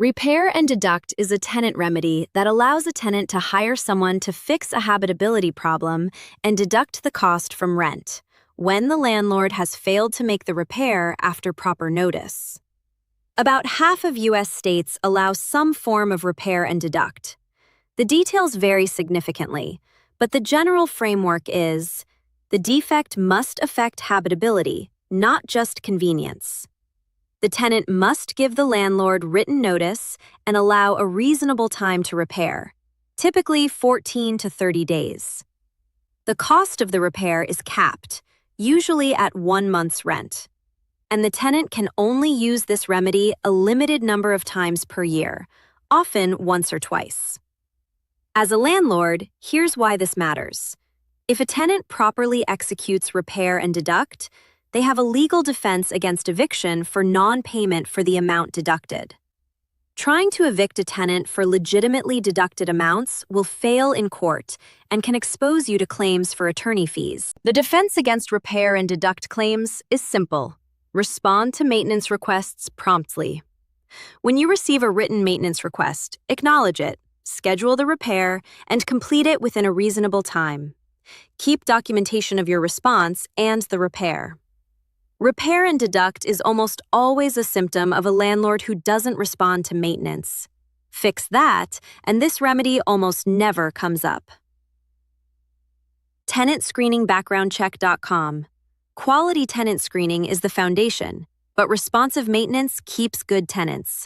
Repair-and-deduct is a tenant remedy that allows a tenant to hire someone to fix a habitability problem and deduct the cost from rent when the landlord has failed to make the repair after proper notice. About half of U.S. states allow some form of repair-and-deduct. The details vary significantly, but the general framework is the defect must affect habitability, not just convenience. The tenant must give the landlord written notice and allow a reasonable time to repair, typically 14 to 30 days. The cost of the repair is capped, usually at 1 month's rent, and the tenant can only use this remedy a limited number of times per year, often once or twice. As a landlord, here's why this matters. If a tenant properly executes repair-and-deduct, they have a legal defense against eviction for non-payment for the amount deducted. Trying to evict a tenant for legitimately deducted amounts will fail in court and can expose you to claims for attorney fees. The defense against repair-and-deduct claims is simple. Respond to maintenance requests promptly. When you receive a written maintenance request, acknowledge it, schedule the repair, and complete it within a reasonable time. Keep documentation of your response and the repair. Repair-and-deduct is almost always a symptom of a landlord who doesn't respond to maintenance. Fix that, and this remedy almost never comes up. TenantScreeningBackgroundCheck.com. Quality tenant screening is the foundation, but responsive maintenance keeps good tenants.